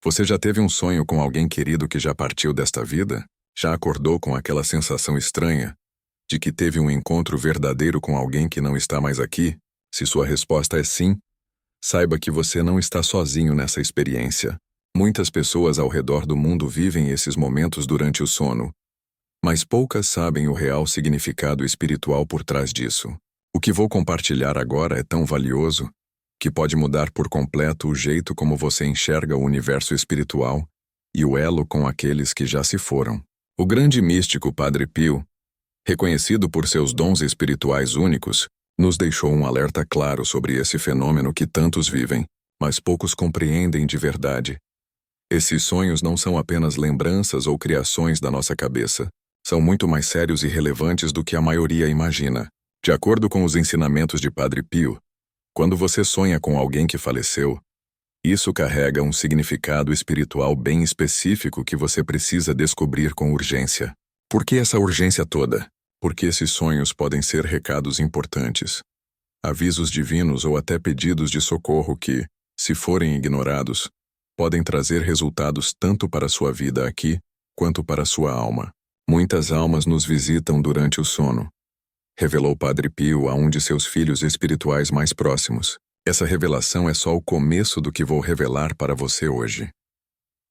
Você já teve um sonho com alguém querido que já partiu desta vida? Já acordou com aquela sensação estranha de que teve um encontro verdadeiro com alguém que não está mais aqui? Se sua resposta é sim, saiba que você não está sozinho nessa experiência. Muitas pessoas ao redor do mundo vivem esses momentos durante o sono, mas poucas sabem o real significado espiritual por trás disso. O que vou compartilhar agora é tão valioso que pode mudar por completo o jeito como você enxerga o universo espiritual e o elo com aqueles que já se foram. O grande místico Padre Pio, reconhecido por seus dons espirituais únicos, nos deixou um alerta claro sobre esse fenômeno que tantos vivem, mas poucos compreendem de verdade. Esses sonhos não são apenas lembranças ou criações da nossa cabeça. São muito mais sérios e relevantes do que a maioria imagina. De acordo com os ensinamentos de Padre Pio, quando você sonha com alguém que faleceu, isso carrega um significado espiritual bem específico que você precisa descobrir com urgência. Por que essa urgência toda? Porque esses sonhos podem ser recados importantes, avisos divinos ou até pedidos de socorro que, se forem ignorados, podem trazer resultados tanto para sua vida aqui, quanto para sua alma. Muitas almas nos visitam durante o sono, revelou Padre Pio a um de seus filhos espirituais mais próximos. Essa revelação é só o começo do que vou revelar para você hoje.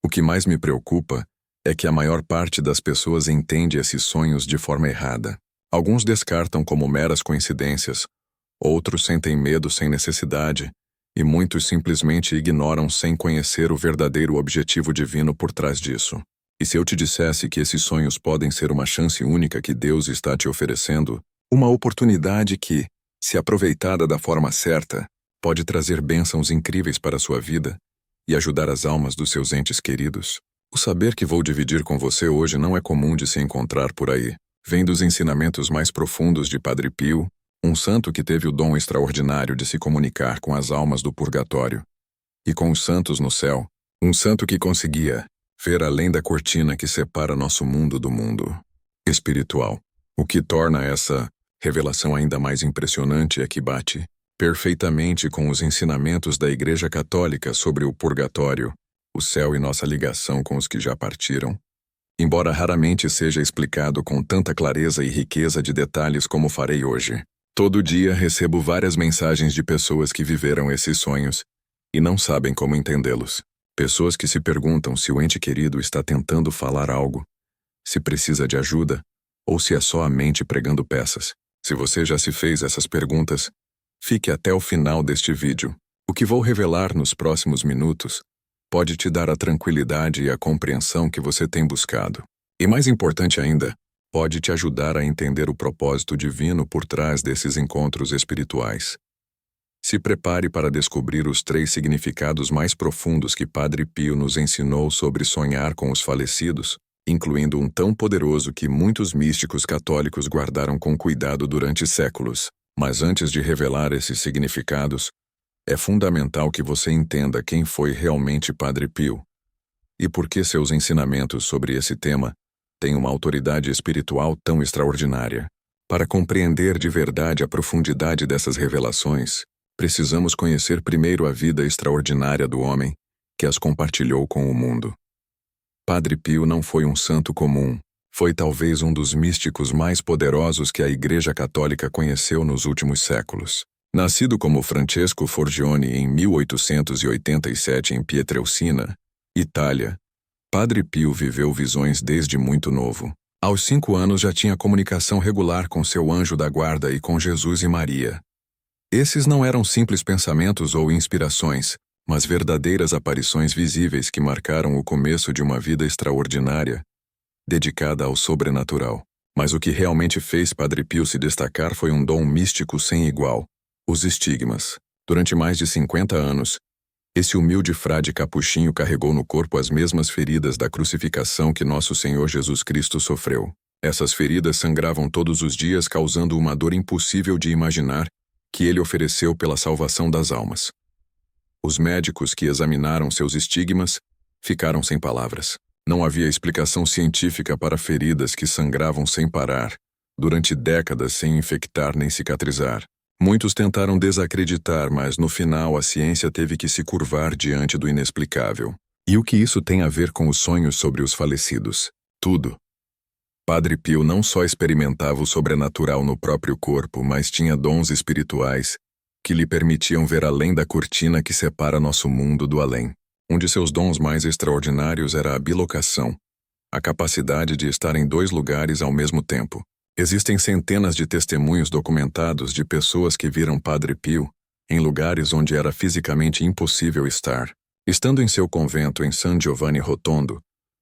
O que mais me preocupa é que a maior parte das pessoas entende esses sonhos de forma errada. Alguns descartam como meras coincidências, outros sentem medo sem necessidade, e muitos simplesmente ignoram sem conhecer o verdadeiro objetivo divino por trás disso. E se eu te dissesse que esses sonhos podem ser uma chance única que Deus está te oferecendo, uma oportunidade que, se aproveitada da forma certa, pode trazer bênçãos incríveis para a sua vida e ajudar as almas dos seus entes queridos? O saber que vou dividir com você hoje não é comum de se encontrar por aí. Vem dos ensinamentos mais profundos de Padre Pio, um santo que teve o dom extraordinário de se comunicar com as almas do purgatório e com os santos no céu, um santo que conseguia ver além da cortina que separa nosso mundo do mundo espiritual. O que torna essa revelação ainda mais impressionante é que bate perfeitamente com os ensinamentos da Igreja Católica sobre o purgatório, o céu e nossa ligação com os que já partiram. Embora raramente seja explicado com tanta clareza e riqueza de detalhes como farei hoje. Todo dia recebo várias mensagens de pessoas que viveram esses sonhos e não sabem como entendê-los. Pessoas que se perguntam se o ente querido está tentando falar algo, se precisa de ajuda, ou se é só a mente pregando peças. Se você já se fez essas perguntas, fique até o final deste vídeo. O que vou revelar nos próximos minutos pode te dar a tranquilidade e a compreensão que você tem buscado. E mais importante ainda, pode te ajudar a entender o propósito divino por trás desses encontros espirituais. Se prepare para descobrir os 3 significados mais profundos que Padre Pio nos ensinou sobre sonhar com os falecidos, incluindo um tão poderoso que muitos místicos católicos guardaram com cuidado durante séculos. Mas antes de revelar esses significados, é fundamental que você entenda quem foi realmente Padre Pio e por que seus ensinamentos sobre esse tema têm uma autoridade espiritual tão extraordinária. Para compreender de verdade a profundidade dessas revelações, precisamos conhecer primeiro a vida extraordinária do homem que as compartilhou com o mundo. Padre Pio não foi um santo comum. Foi talvez um dos místicos mais poderosos que a Igreja Católica conheceu nos últimos séculos. Nascido como Francesco Forgione em 1887 em Pietrelcina, Itália, Padre Pio viveu visões desde muito novo. Aos 5 anos já tinha comunicação regular com seu anjo da guarda e com Jesus e Maria. Esses não eram simples pensamentos ou inspirações, mas verdadeiras aparições visíveis que marcaram o começo de uma vida extraordinária, dedicada ao sobrenatural. Mas o que realmente fez Padre Pio se destacar foi um dom místico sem igual: os estigmas. Durante mais de 50 anos, esse humilde frade capuchinho carregou no corpo as mesmas feridas da crucificação que nosso Senhor Jesus Cristo sofreu. Essas feridas sangravam todos os dias, causando uma dor impossível de imaginar que ele ofereceu pela salvação das almas. Os médicos que examinaram seus estigmas ficaram sem palavras. Não havia explicação científica para feridas que sangravam sem parar, durante décadas sem infectar nem cicatrizar. Muitos tentaram desacreditar, mas no final a ciência teve que se curvar diante do inexplicável. E o que isso tem a ver com os sonhos sobre os falecidos? Tudo. Padre Pio não só experimentava o sobrenatural no próprio corpo, mas tinha dons espirituais que lhe permitiam ver além da cortina que separa nosso mundo do além. Um de seus dons mais extraordinários era a bilocação, a capacidade de estar em dois lugares ao mesmo tempo. Existem centenas de testemunhos documentados de pessoas que viram Padre Pio em lugares onde era fisicamente impossível estar. Estando em seu convento em San Giovanni Rotondo,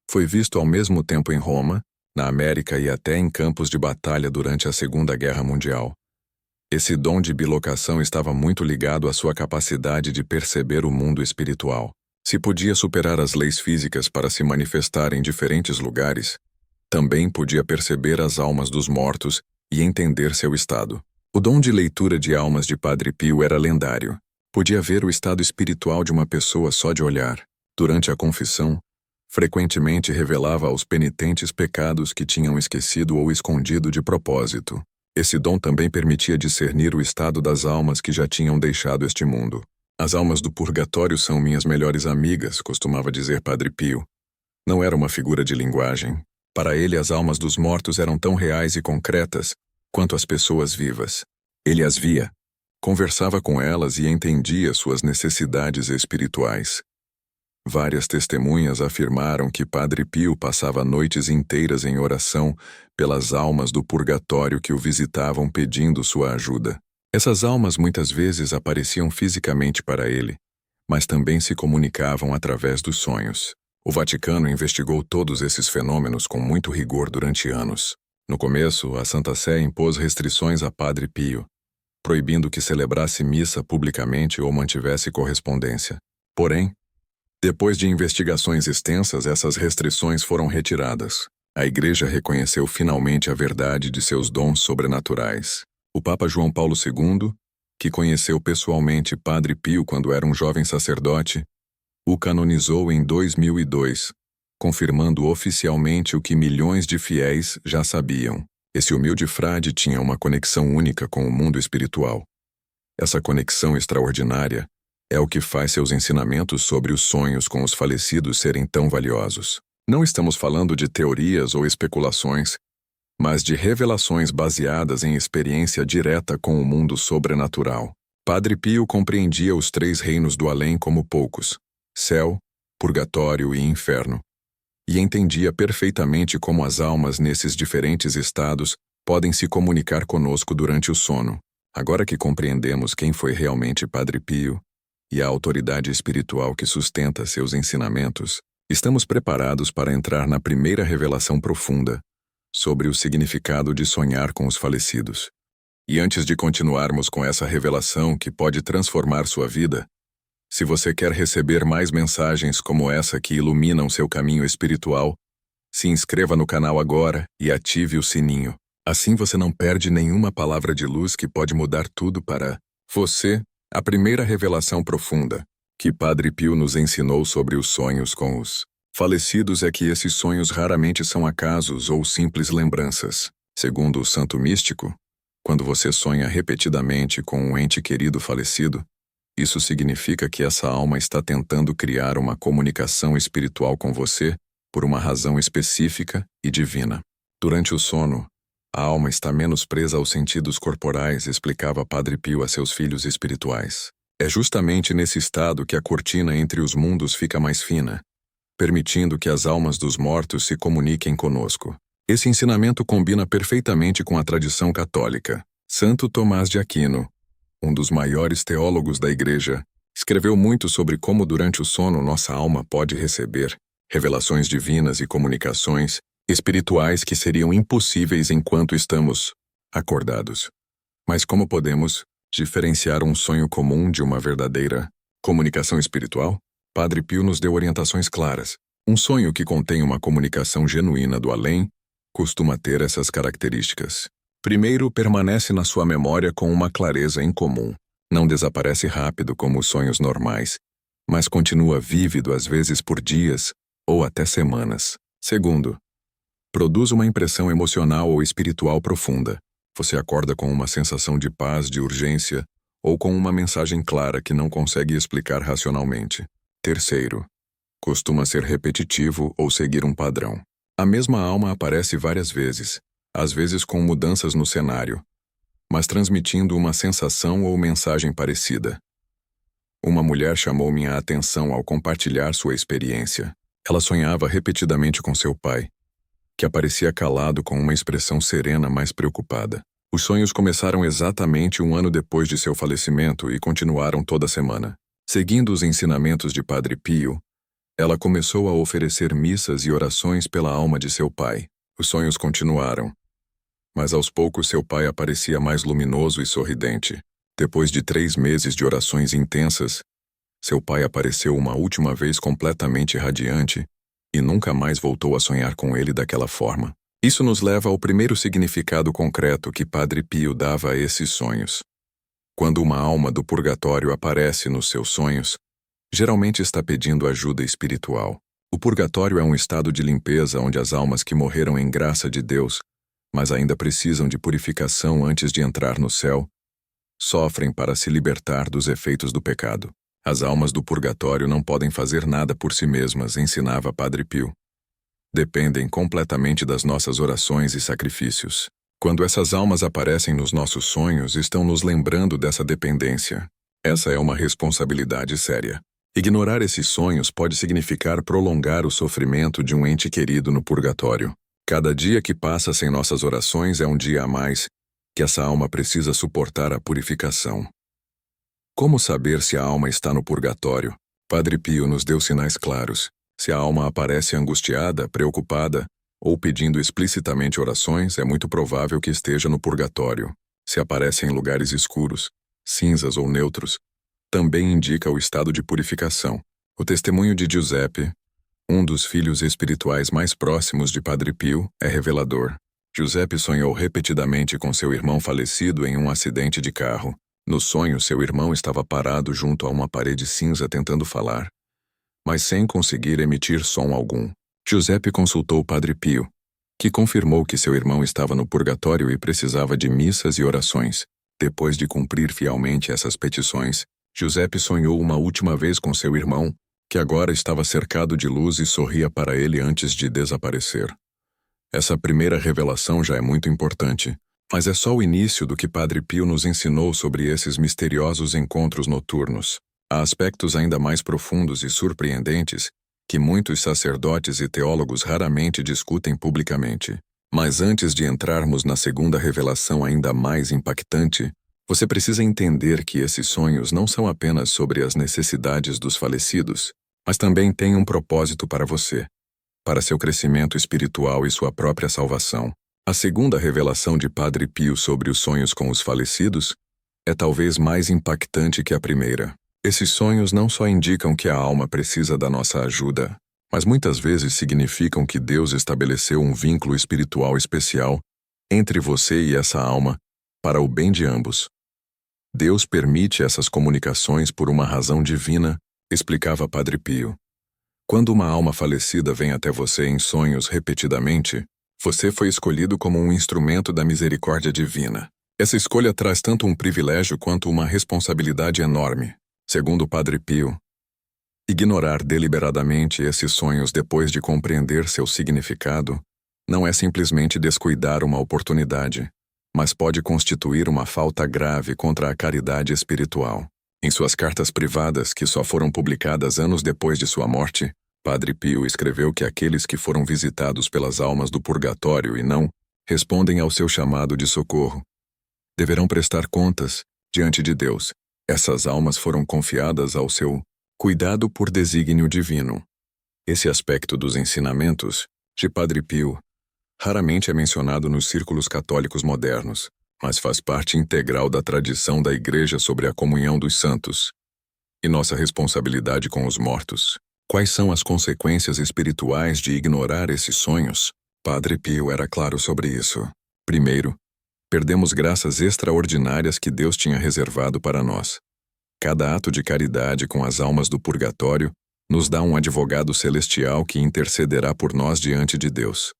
foi visto ao mesmo tempo em Roma, na América e até em campos de batalha durante a Segunda Guerra Mundial. Esse dom de bilocação estava muito ligado à sua capacidade de perceber o mundo espiritual. Se podia superar as leis físicas para se manifestar em diferentes lugares, também podia perceber as almas dos mortos e entender seu estado. O dom de leitura de almas de Padre Pio era lendário. Podia ver o estado espiritual de uma pessoa só de olhar. Durante a confissão, frequentemente revelava aos penitentes pecados que tinham esquecido ou escondido de propósito. Esse dom também permitia discernir o estado das almas que já tinham deixado este mundo. As almas do purgatório são minhas melhores amigas, costumava dizer Padre Pio. Não era uma figura de linguagem. Para ele, as almas dos mortos eram tão reais e concretas quanto as pessoas vivas. Ele as via, conversava com elas e entendia suas necessidades espirituais. Várias testemunhas afirmaram que Padre Pio passava noites inteiras em oração pelas almas do purgatório que o visitavam pedindo sua ajuda. Essas almas muitas vezes apareciam fisicamente para ele, mas também se comunicavam através dos sonhos. O Vaticano investigou todos esses fenômenos com muito rigor durante anos. No começo, a Santa Sé impôs restrições a Padre Pio, proibindo que celebrasse missa publicamente ou mantivesse correspondência. Porém, depois de investigações extensas, essas restrições foram retiradas. A Igreja reconheceu finalmente a verdade de seus dons sobrenaturais. O Papa João Paulo II, que conheceu pessoalmente Padre Pio quando era um jovem sacerdote, o canonizou em 2002, confirmando oficialmente o que milhões de fiéis já sabiam. Esse humilde frade tinha uma conexão única com o mundo espiritual. Essa conexão extraordinária é o que faz seus ensinamentos sobre os sonhos com os falecidos serem tão valiosos. Não estamos falando de teorias ou especulações, mas de revelações baseadas em experiência direta com o mundo sobrenatural. Padre Pio compreendia os três reinos do além como poucos: céu, purgatório e inferno, e entendia perfeitamente como as almas nesses diferentes estados podem se comunicar conosco durante o sono. Agora que compreendemos quem foi realmente Padre Pio e a autoridade espiritual que sustenta seus ensinamentos, estamos preparados para entrar na primeira revelação profunda sobre o significado de sonhar com os falecidos. E antes de continuarmos com essa revelação que pode transformar sua vida, se você quer receber mais mensagens como essa que iluminam seu caminho espiritual, se inscreva no canal agora e ative o sininho. Assim você não perde nenhuma palavra de luz que pode mudar tudo para você. A primeira revelação profunda que Padre Pio nos ensinou sobre os sonhos com os falecidos é que esses sonhos raramente são acasos ou simples lembranças. Segundo o santo místico, quando você sonha repetidamente com um ente querido falecido, isso significa que essa alma está tentando criar uma comunicação espiritual com você por uma razão específica e divina. Durante o sono, a alma está menos presa aos sentidos corporais, explicava Padre Pio a seus filhos espirituais. É justamente nesse estado que a cortina entre os mundos fica mais fina, permitindo que as almas dos mortos se comuniquem conosco. Esse ensinamento combina perfeitamente com a tradição católica. Santo Tomás de Aquino, um dos maiores teólogos da Igreja, escreveu muito sobre como durante o sono nossa alma pode receber revelações divinas e comunicações espirituais que seriam impossíveis enquanto estamos acordados. Mas como podemos diferenciar um sonho comum de uma verdadeira comunicação espiritual? Padre Pio nos deu orientações claras. Um sonho que contém uma comunicação genuína do além costuma ter essas características. Primeiro, permanece na sua memória com uma clareza incomum. Não desaparece rápido como os sonhos normais, mas continua vívido às vezes por dias ou até semanas. Segundo, produz uma impressão emocional ou espiritual profunda. Você acorda com uma sensação de paz, de urgência, ou com uma mensagem clara que não consegue explicar racionalmente. Terceiro, costuma ser repetitivo ou seguir um padrão. A mesma alma aparece várias vezes, às vezes com mudanças no cenário, mas transmitindo uma sensação ou mensagem parecida. Uma mulher chamou minha atenção ao compartilhar sua experiência. Ela sonhava repetidamente com seu pai, que aparecia calado com uma expressão serena, mas preocupada. Os sonhos começaram exatamente 1 ano depois de seu falecimento e continuaram toda semana. Seguindo os ensinamentos de Padre Pio, ela começou a oferecer missas e orações pela alma de seu pai. Os sonhos continuaram, mas aos poucos seu pai aparecia mais luminoso e sorridente. Depois de 3 meses de orações intensas, seu pai apareceu uma última vez completamente radiante e nunca mais voltou a sonhar com ele daquela forma. Isso nos leva ao primeiro significado concreto que Padre Pio dava a esses sonhos. Quando uma alma do purgatório aparece nos seus sonhos, geralmente está pedindo ajuda espiritual. O purgatório é um estado de limpeza onde as almas que morreram em graça de Deus, mas ainda precisam de purificação antes de entrar no céu, sofrem para se libertar dos efeitos do pecado. As almas do purgatório não podem fazer nada por si mesmas, ensinava Padre Pio. Dependem completamente das nossas orações e sacrifícios. Quando essas almas aparecem nos nossos sonhos, estão nos lembrando dessa dependência. Essa é uma responsabilidade séria. Ignorar esses sonhos pode significar prolongar o sofrimento de um ente querido no purgatório. Cada dia que passa sem nossas orações é um dia a mais que essa alma precisa suportar a purificação. Como saber se a alma está no purgatório? Padre Pio nos deu sinais claros. Se a alma aparece angustiada, preocupada ou pedindo explicitamente orações, é muito provável que esteja no purgatório. Se aparece em lugares escuros, cinzas ou neutros, também indica o estado de purificação. O testemunho de Giuseppe, um dos filhos espirituais mais próximos de Padre Pio, é revelador. Giuseppe sonhou repetidamente com seu irmão falecido em um acidente de carro. No sonho, seu irmão estava parado junto a uma parede cinza tentando falar, mas sem conseguir emitir som algum. Giuseppe consultou Padre Pio, que confirmou que seu irmão estava no purgatório e precisava de missas e orações. Depois de cumprir fielmente essas petições, Giuseppe sonhou uma última vez com seu irmão, que agora estava cercado de luz e sorria para ele antes de desaparecer. Essa primeira revelação já é muito importante, mas é só o início do que Padre Pio nos ensinou sobre esses misteriosos encontros noturnos. Há aspectos ainda mais profundos e surpreendentes que muitos sacerdotes e teólogos raramente discutem publicamente. Mas antes de entrarmos na segunda revelação ainda mais impactante, você precisa entender que esses sonhos não são apenas sobre as necessidades dos falecidos, mas também têm um propósito para você, para seu crescimento espiritual e sua própria salvação. A segunda revelação de Padre Pio sobre os sonhos com os falecidos é talvez mais impactante que a primeira. Esses sonhos não só indicam que a alma precisa da nossa ajuda, mas muitas vezes significam que Deus estabeleceu um vínculo espiritual especial entre você e essa alma para o bem de ambos. Deus permite essas comunicações por uma razão divina, explicava Padre Pio. Quando uma alma falecida vem até você em sonhos repetidamente, você foi escolhido como um instrumento da misericórdia divina. Essa escolha traz tanto um privilégio quanto uma responsabilidade enorme. Segundo Padre Pio, ignorar deliberadamente esses sonhos depois de compreender seu significado não é simplesmente descuidar uma oportunidade, mas pode constituir uma falta grave contra a caridade espiritual. Em suas cartas privadas, que só foram publicadas anos depois de sua morte, Padre Pio escreveu que aqueles que foram visitados pelas almas do purgatório e não respondem ao seu chamado de socorro deverão prestar contas diante de Deus. Essas almas foram confiadas ao seu cuidado por desígnio divino. Esse aspecto dos ensinamentos de Padre Pio raramente é mencionado nos círculos católicos modernos, mas faz parte integral da tradição da Igreja sobre a comunhão dos santos e nossa responsabilidade com os mortos. Quais são as consequências espirituais de ignorar esses sonhos? Padre Pio era claro sobre isso. Primeiro, perdemos graças extraordinárias que Deus tinha reservado para nós. Cada ato de caridade com as almas do purgatório nos dá um advogado celestial que intercederá por nós diante de Deus.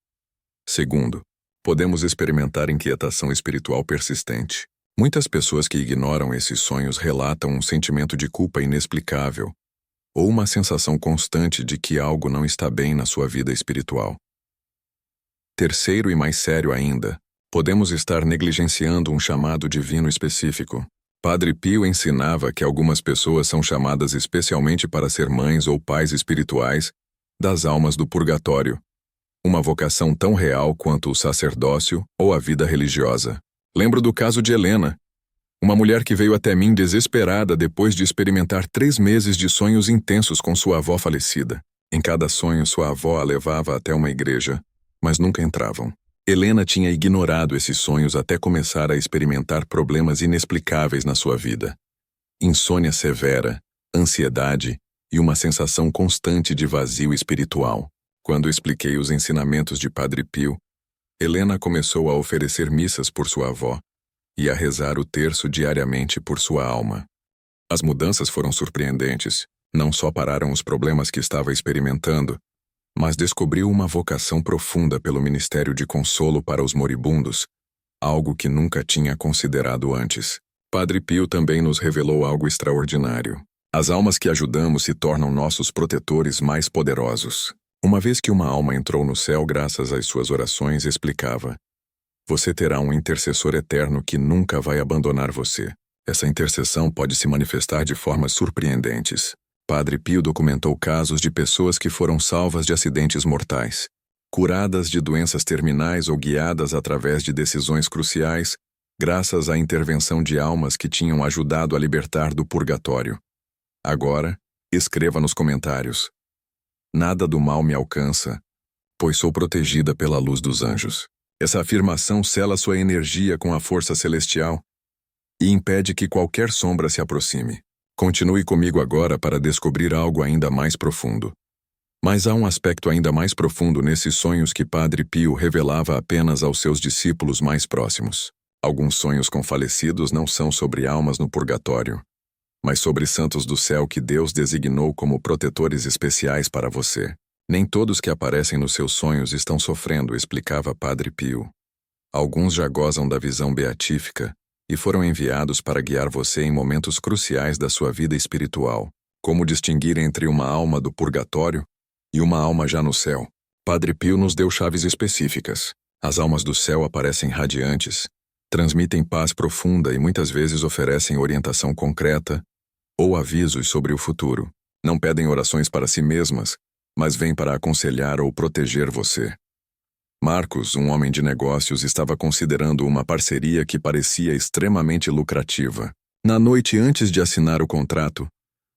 Segundo, podemos experimentar inquietação espiritual persistente. Muitas pessoas que ignoram esses sonhos relatam um sentimento de culpa inexplicável, ou uma sensação constante de que algo não está bem na sua vida espiritual. Terceiro e mais sério ainda, podemos estar negligenciando um chamado divino específico. Padre Pio ensinava que algumas pessoas são chamadas especialmente para ser mães ou pais espirituais das almas do purgatório, uma vocação tão real quanto o sacerdócio ou a vida religiosa. Lembro do caso de Helena, uma mulher que veio até mim desesperada depois de experimentar 3 meses de sonhos intensos com sua avó falecida. Em cada sonho, sua avó a levava até uma igreja, mas nunca entravam. Helena tinha ignorado esses sonhos até começar a experimentar problemas inexplicáveis na sua vida. Insônia severa, ansiedade e uma sensação constante de vazio espiritual. Quando expliquei os ensinamentos de Padre Pio, Helena começou a oferecer missas por sua avó e a rezar o terço diariamente por sua alma. As mudanças foram surpreendentes. Não só pararam os problemas que estava experimentando, mas descobriu uma vocação profunda pelo ministério de consolo para os moribundos, algo que nunca tinha considerado antes. Padre Pio também nos revelou algo extraordinário. As almas que ajudamos se tornam nossos protetores mais poderosos. Uma vez que uma alma entrou no céu graças às suas orações, explicava: você terá um intercessor eterno que nunca vai abandonar você. Essa intercessão pode se manifestar de formas surpreendentes. Padre Pio documentou casos de pessoas que foram salvas de acidentes mortais, curadas de doenças terminais ou guiadas através de decisões cruciais, graças à intervenção de almas que tinham ajudado a libertar do purgatório. Agora, escreva nos comentários: nada do mal me alcança, pois sou protegida pela luz dos anjos. Essa afirmação sela sua energia com a força celestial e impede que qualquer sombra se aproxime. Continue comigo agora para descobrir algo ainda mais profundo. Mas há um aspecto ainda mais profundo nesses sonhos que Padre Pio revelava apenas aos seus discípulos mais próximos. Alguns sonhos com falecidos não são sobre almas no purgatório, mas sobre santos do céu que Deus designou como protetores especiais para você. Nem todos que aparecem nos seus sonhos estão sofrendo, explicava Padre Pio. Alguns já gozam da visão beatífica e foram enviados para guiar você em momentos cruciais da sua vida espiritual. Como distinguir entre uma alma do purgatório e uma alma já no céu? Padre Pio nos deu chaves específicas. As almas do céu aparecem radiantes, transmitem paz profunda e muitas vezes oferecem orientação concreta ou avisos sobre o futuro. Não pedem orações para si mesmas, mas vêm para aconselhar ou proteger você. Marcos, um homem de negócios, estava considerando uma parceria que parecia extremamente lucrativa. Na noite antes de assinar o contrato,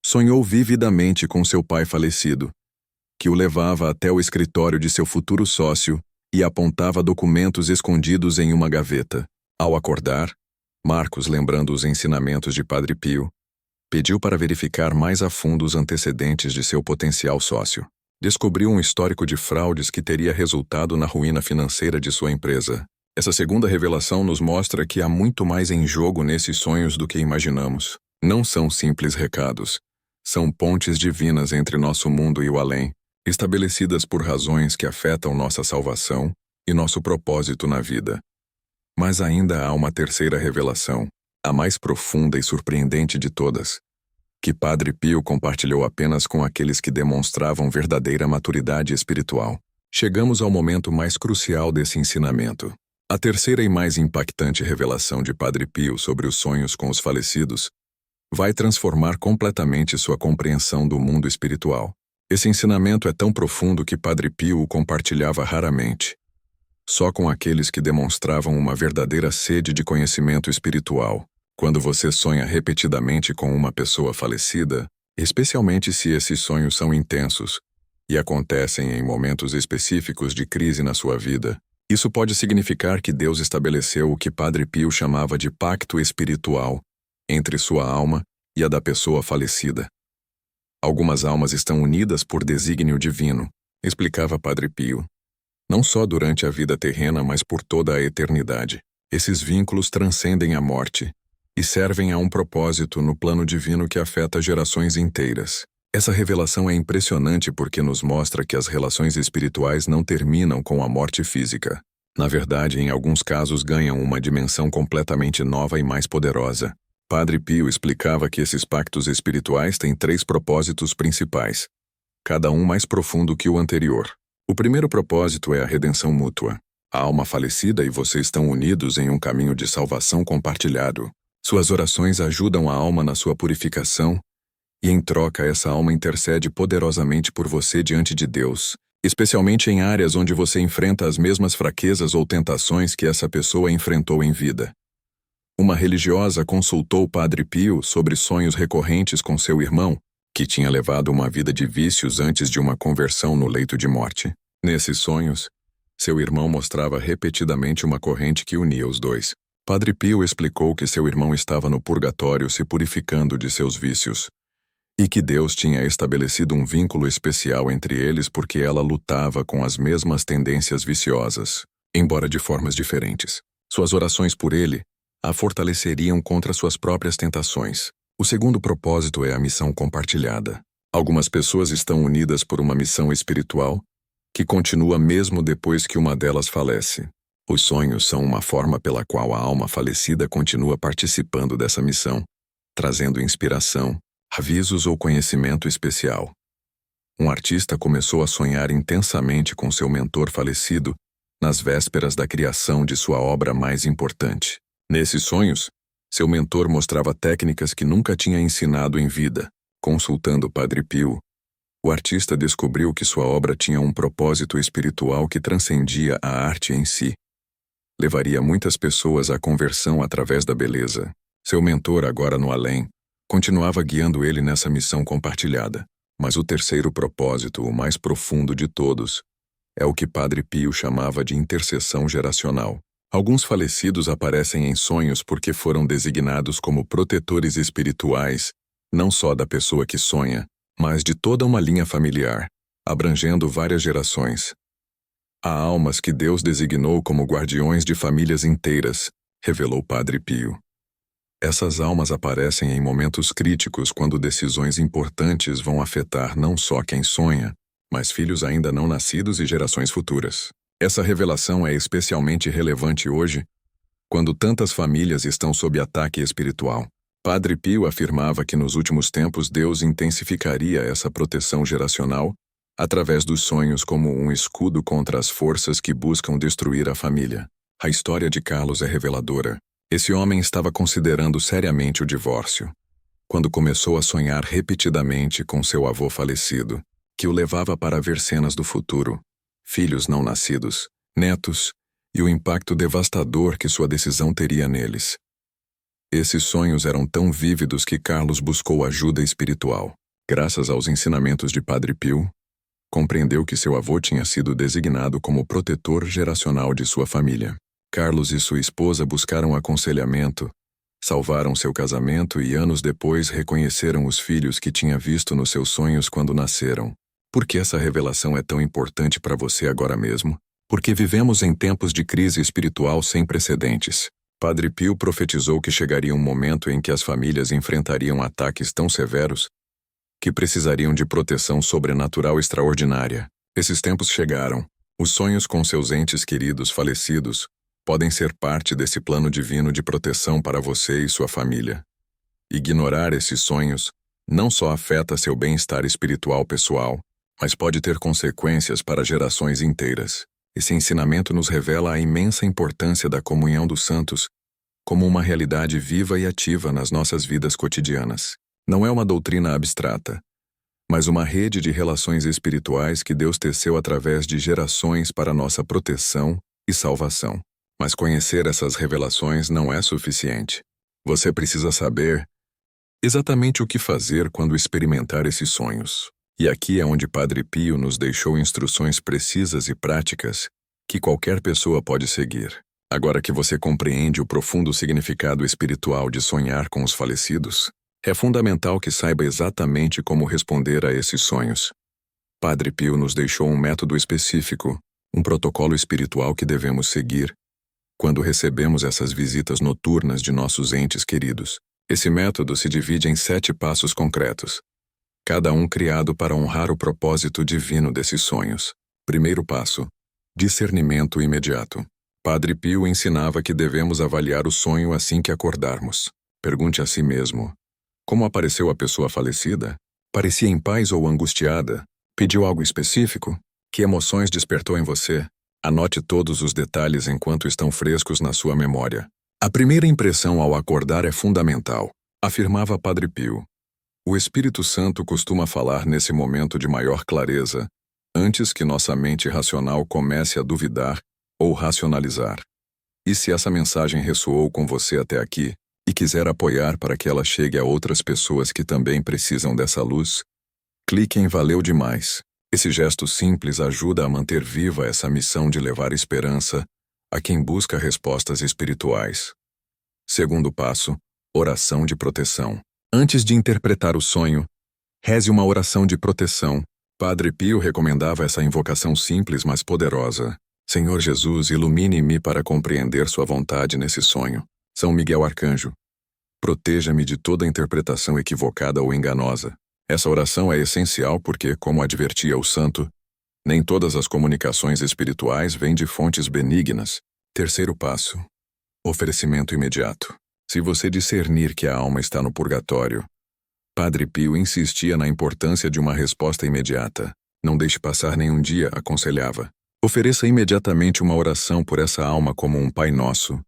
sonhou vividamente com seu pai falecido, que o levava até o escritório de seu futuro sócio e apontava documentos escondidos em uma gaveta. Ao acordar, Marcos, lembrando os ensinamentos de Padre Pio, pediu para verificar mais a fundo os antecedentes de seu potencial sócio. Descobriu um histórico de fraudes que teria resultado na ruína financeira de sua empresa. Essa segunda revelação nos mostra que há muito mais em jogo nesses sonhos do que imaginamos. Não são simples recados. São pontes divinas entre nosso mundo e o além, estabelecidas por razões que afetam nossa salvação e nosso propósito na vida. Mas ainda há uma terceira revelação, a mais profunda e surpreendente de todas, que Padre Pio compartilhou apenas com aqueles que demonstravam verdadeira maturidade espiritual. Chegamos ao momento mais crucial desse ensinamento. A terceira e mais impactante revelação de Padre Pio sobre os sonhos com os falecidos vai transformar completamente sua compreensão do mundo espiritual. Esse ensinamento é tão profundo que Padre Pio o compartilhava raramente, só com aqueles que demonstravam uma verdadeira sede de conhecimento espiritual. Quando você sonha repetidamente com uma pessoa falecida, especialmente se esses sonhos são intensos e acontecem em momentos específicos de crise na sua vida, isso pode significar que Deus estabeleceu o que Padre Pio chamava de pacto espiritual entre sua alma e a da pessoa falecida. Algumas almas estão unidas por desígnio divino, explicava Padre Pio, não só durante a vida terrena, mas por toda a eternidade. Esses vínculos transcendem a morte e servem a um propósito no plano divino que afeta gerações inteiras. Essa revelação é impressionante porque nos mostra que as relações espirituais não terminam com a morte física. Na verdade, em alguns casos ganham uma dimensão completamente nova e mais poderosa. Padre Pio explicava que esses pactos espirituais têm 3 propósitos principais, cada um mais profundo que o anterior. O primeiro propósito é a redenção mútua. A alma falecida e você estão unidos em um caminho de salvação compartilhado. Suas orações ajudam a alma na sua purificação, e em troca essa alma intercede poderosamente por você diante de Deus, especialmente em áreas onde você enfrenta as mesmas fraquezas ou tentações que essa pessoa enfrentou em vida. Uma religiosa consultou Padre Pio sobre sonhos recorrentes com seu irmão, que tinha levado uma vida de vícios antes de uma conversão no leito de morte. Nesses sonhos, seu irmão mostrava repetidamente uma corrente que unia os dois. Padre Pio explicou que seu irmão estava no purgatório se purificando de seus vícios, e que Deus tinha estabelecido um vínculo especial entre eles porque ela lutava com as mesmas tendências viciosas, embora de formas diferentes. Suas orações por ele a fortaleceriam contra suas próprias tentações. O segundo propósito é a missão compartilhada. Algumas pessoas estão unidas por uma missão espiritual que continua mesmo depois que uma delas falece. Os sonhos são uma forma pela qual a alma falecida continua participando dessa missão, trazendo inspiração, avisos ou conhecimento especial. Um artista começou a sonhar intensamente com seu mentor falecido nas vésperas da criação de sua obra mais importante. Nesses sonhos, seu mentor mostrava técnicas que nunca tinha ensinado em vida. Consultando Padre Pio, o artista descobriu que sua obra tinha um propósito espiritual que transcendia a arte em si. Levaria muitas pessoas à conversão através da beleza. Seu mentor, agora no além, continuava guiando ele nessa missão compartilhada. Mas o terceiro propósito, o mais profundo de todos, é o que Padre Pio chamava de intercessão geracional. Alguns falecidos aparecem em sonhos porque foram designados como protetores espirituais, não só da pessoa que sonha, mas de toda uma linha familiar, abrangendo várias gerações. Há almas que Deus designou como guardiões de famílias inteiras, revelou Padre Pio. Essas almas aparecem em momentos críticos quando decisões importantes vão afetar não só quem sonha, mas filhos ainda não nascidos e gerações futuras. Essa revelação é especialmente relevante hoje, quando tantas famílias estão sob ataque espiritual. Padre Pio afirmava que nos últimos tempos Deus intensificaria essa proteção geracional através dos sonhos como um escudo contra as forças que buscam destruir a família. A história de Carlos é reveladora. Esse homem estava considerando seriamente o divórcio, quando começou a sonhar repetidamente com seu avô falecido, que o levava para ver cenas do futuro, filhos não nascidos, netos, e o impacto devastador que sua decisão teria neles. Esses sonhos eram tão vívidos que Carlos buscou ajuda espiritual. Graças aos ensinamentos de Padre Pio, compreendeu que seu avô tinha sido designado como protetor geracional de sua família. Carlos e sua esposa buscaram aconselhamento, salvaram seu casamento e anos depois reconheceram os filhos que tinha visto nos seus sonhos quando nasceram. Por que essa revelação é tão importante para você agora mesmo? Porque vivemos em tempos de crise espiritual sem precedentes. Padre Pio profetizou que chegaria um momento em que as famílias enfrentariam ataques tão severos que precisariam de proteção sobrenatural extraordinária. Esses tempos chegaram. Os sonhos com seus entes queridos falecidos podem ser parte desse plano divino de proteção para você e sua família. Ignorar esses sonhos não só afeta seu bem-estar espiritual pessoal, mas pode ter consequências para gerações inteiras. Esse ensinamento nos revela a imensa importância da comunhão dos santos como uma realidade viva e ativa nas nossas vidas cotidianas. Não é uma doutrina abstrata, mas uma rede de relações espirituais que Deus teceu através de gerações para nossa proteção e salvação. Mas conhecer essas revelações não é suficiente. Você precisa saber exatamente o que fazer quando experimentar esses sonhos. E aqui é onde Padre Pio nos deixou instruções precisas e práticas que qualquer pessoa pode seguir. Agora que você compreende o profundo significado espiritual de sonhar com os falecidos, é fundamental que saiba exatamente como responder a esses sonhos. Padre Pio nos deixou um método específico, um protocolo espiritual que devemos seguir quando recebemos essas visitas noturnas de nossos entes queridos. Esse método se divide em 7 passos concretos, cada um criado para honrar o propósito divino desses sonhos. Primeiro passo: discernimento imediato. Padre Pio ensinava que devemos avaliar o sonho assim que acordarmos. Pergunte a si mesmo: como apareceu a pessoa falecida? Parecia em paz ou angustiada? Pediu algo específico? Que emoções despertou em você? Anote todos os detalhes enquanto estão frescos na sua memória. A primeira impressão ao acordar é fundamental, afirmava Padre Pio. O Espírito Santo costuma falar nesse momento de maior clareza, antes que nossa mente racional comece a duvidar ou racionalizar. E se essa mensagem ressoou com você até aqui, e quiser apoiar para que ela chegue a outras pessoas que também precisam dessa luz, clique em Valeu demais. Esse gesto simples ajuda a manter viva essa missão de levar esperança a quem busca respostas espirituais. Segundo passo, oração de proteção. Antes de interpretar o sonho, reze uma oração de proteção. Padre Pio recomendava essa invocação simples, mas poderosa. Senhor Jesus, ilumine-me para compreender sua vontade nesse sonho. São Miguel Arcanjo, proteja-me de toda interpretação equivocada ou enganosa. Essa oração é essencial porque, como advertia o santo, nem todas as comunicações espirituais vêm de fontes benignas. Terceiro passo: oferecimento imediato. Se você discernir que a alma está no purgatório, Padre Pio insistia na importância de uma resposta imediata. Não deixe passar nenhum dia, aconselhava. Ofereça imediatamente uma oração por essa alma como um Pai Nosso,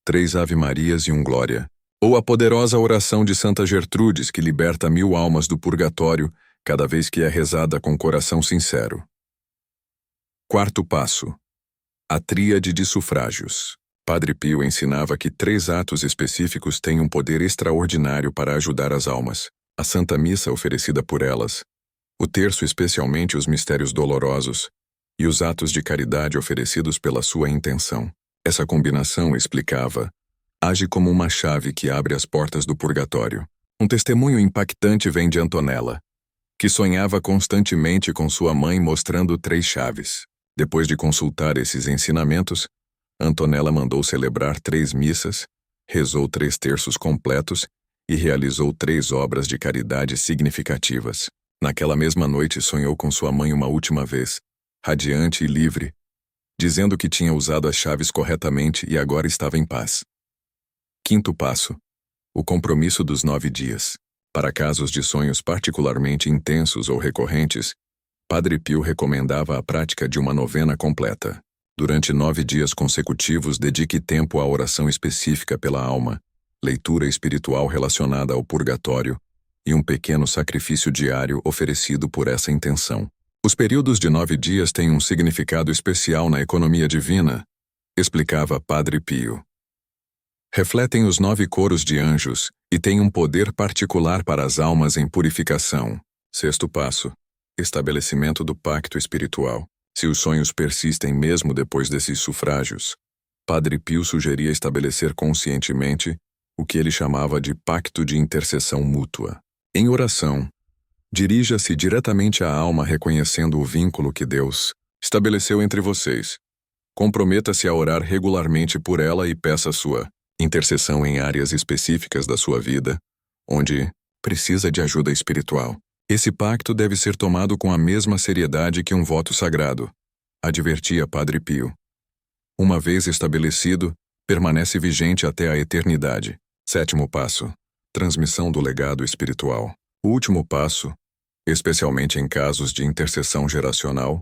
3 Ave-Marias e um Glória, ou a poderosa oração de Santa Gertrudes que liberta 1000 almas do purgatório cada vez que é rezada com coração sincero. Quarto passo: a tríade de sufrágios. Padre Pio ensinava que 3 atos específicos têm um poder extraordinário para ajudar as almas: a Santa Missa oferecida por elas, o terço, especialmente os mistérios dolorosos, e os atos de caridade oferecidos pela sua intenção. Essa combinação, explicava, age como uma chave que abre as portas do purgatório. Um testemunho impactante vem de Antonella, que sonhava constantemente com sua mãe mostrando 3 chaves. Depois de consultar esses ensinamentos, Antonella mandou celebrar 3 missas, rezou 3 terços completos e realizou 3 obras de caridade significativas. Naquela mesma noite sonhou com sua mãe uma última vez, radiante e livre, dizendo que tinha usado as chaves corretamente e agora estava em paz. Quinto passo: o compromisso dos 9 dias. Para casos de sonhos particularmente intensos ou recorrentes, Padre Pio recomendava a prática de uma novena completa. Durante 9 dias consecutivos, dedique tempo à oração específica pela alma, leitura espiritual relacionada ao purgatório e um pequeno sacrifício diário oferecido por essa intenção. Os períodos de 9 dias têm um significado especial na economia divina, explicava Padre Pio. Refletem os 9 coros de anjos e têm um poder particular para as almas em purificação. Sexto passo: estabelecimento do pacto espiritual. Se os sonhos persistem mesmo depois desses sufrágios, Padre Pio sugeria estabelecer conscientemente o que ele chamava de pacto de intercessão mútua. Em oração, dirija-se diretamente à alma reconhecendo o vínculo que Deus estabeleceu entre vocês. Comprometa-se a orar regularmente por ela e peça sua intercessão em áreas específicas da sua vida, onde precisa de ajuda espiritual. Esse pacto deve ser tomado com a mesma seriedade que um voto sagrado, advertia Padre Pio. Uma vez estabelecido, permanece vigente até a eternidade. Sétimo passo: transmissão do legado espiritual. O último passo, especialmente em casos de intercessão geracional,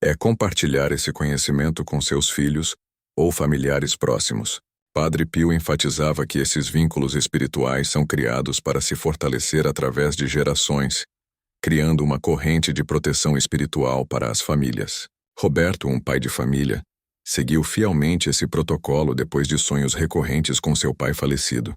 é compartilhar esse conhecimento com seus filhos ou familiares próximos. Padre Pio enfatizava que esses vínculos espirituais são criados para se fortalecer através de gerações, criando uma corrente de proteção espiritual para as famílias. Roberto, um pai de família, seguiu fielmente esse protocolo depois de sonhos recorrentes com seu pai falecido.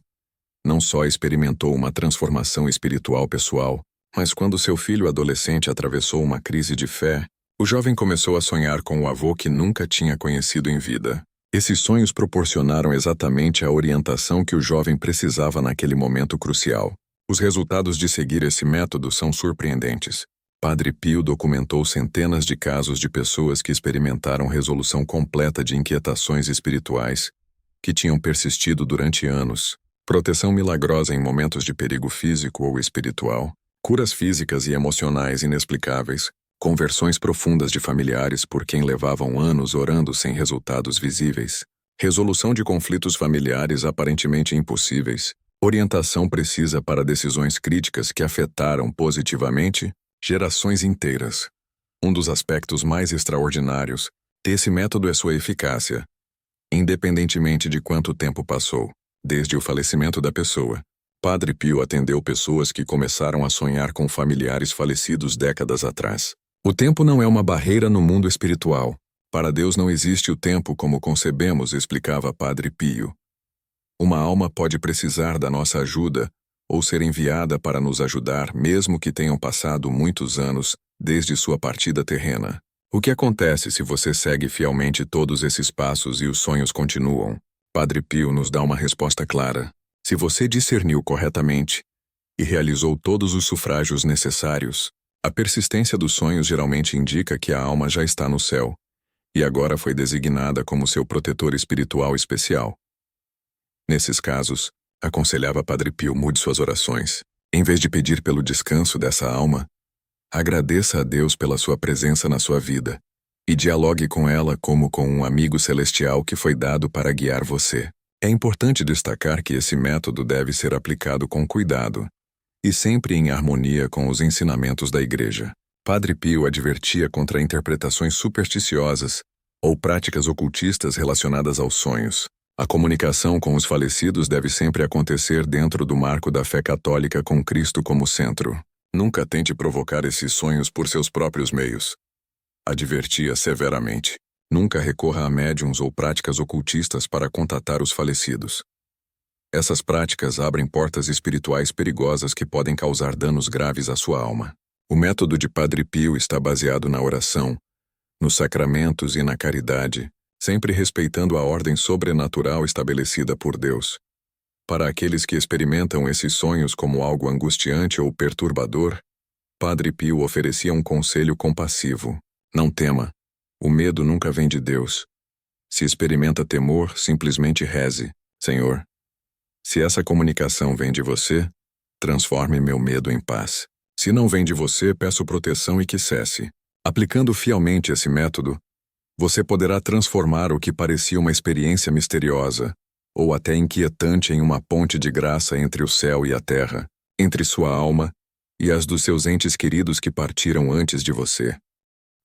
Não só experimentou uma transformação espiritual pessoal, mas quando seu filho adolescente atravessou uma crise de fé, o jovem começou a sonhar com o avô que nunca tinha conhecido em vida. Esses sonhos proporcionaram exatamente a orientação que o jovem precisava naquele momento crucial. Os resultados de seguir esse método são surpreendentes. Padre Pio documentou centenas de casos de pessoas que experimentaram resolução completa de inquietações espirituais que tinham persistido durante anos, proteção milagrosa em momentos de perigo físico ou espiritual, curas físicas e emocionais inexplicáveis, conversões profundas de familiares por quem levavam anos orando sem resultados visíveis, resolução de conflitos familiares aparentemente impossíveis, Orientação precisa para decisões críticas que afetaram positivamente gerações inteiras. Um dos aspectos mais extraordinários desse método é sua eficácia. Independentemente de quanto tempo passou, desde o falecimento da pessoa, Padre Pio atendeu pessoas que começaram a sonhar com familiares falecidos décadas atrás. O tempo não é uma barreira no mundo espiritual. Para Deus não existe o tempo como concebemos, explicava Padre Pio. Uma alma pode precisar da nossa ajuda ou ser enviada para nos ajudar, mesmo que tenham passado muitos anos desde sua partida terrena. O que acontece se você segue fielmente todos esses passos e os sonhos continuam? Padre Pio nos dá uma resposta clara. Se você discerniu corretamente e realizou todos os sufrágios necessários, a persistência dos sonhos geralmente indica que a alma já está no céu e agora foi designada como seu protetor espiritual especial. Nesses casos, aconselhava Padre Pio, mude suas orações. Em vez de pedir pelo descanso dessa alma, agradeça a Deus pela sua presença na sua vida e dialogue com ela como com um amigo celestial que foi dado para guiar você. É importante destacar que esse método deve ser aplicado com cuidado e sempre em harmonia com os ensinamentos da Igreja. Padre Pio advertia contra interpretações supersticiosas ou práticas ocultistas relacionadas aos sonhos. A comunicação com os falecidos deve sempre acontecer dentro do marco da fé católica com Cristo como centro. Nunca tente provocar esses sonhos por seus próprios meios. Advertia severamente. Nunca recorra a médiuns ou práticas ocultistas para contatar os falecidos. Essas práticas abrem portas espirituais perigosas que podem causar danos graves à sua alma. O método de Padre Pio está baseado na oração, nos sacramentos e na caridade, sempre respeitando a ordem sobrenatural estabelecida por Deus. Para aqueles que experimentam esses sonhos como algo angustiante ou perturbador, Padre Pio oferecia um conselho compassivo. Não tema. O medo nunca vem de Deus. Se experimenta temor, simplesmente reze. Senhor, se essa comunicação vem de você, transforme meu medo em paz. Se não vem de você, peço proteção e que cesse. Aplicando fielmente esse método, você poderá transformar o que parecia uma experiência misteriosa ou até inquietante em uma ponte de graça entre o céu e a terra, entre sua alma e as dos seus entes queridos que partiram antes de você.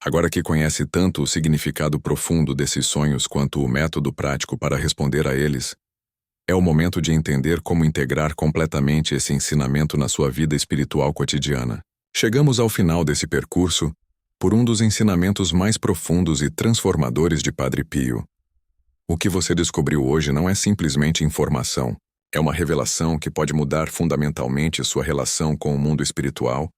Agora que conhece tanto o significado profundo desses sonhos quanto o método prático para responder a eles, é o momento de entender como integrar completamente esse ensinamento na sua vida espiritual cotidiana. Chegamos ao final desse percurso por um dos ensinamentos mais profundos e transformadores de Padre Pio. O que você descobriu hoje não é simplesmente informação, é uma revelação que pode mudar fundamentalmente sua relação com o mundo espiritual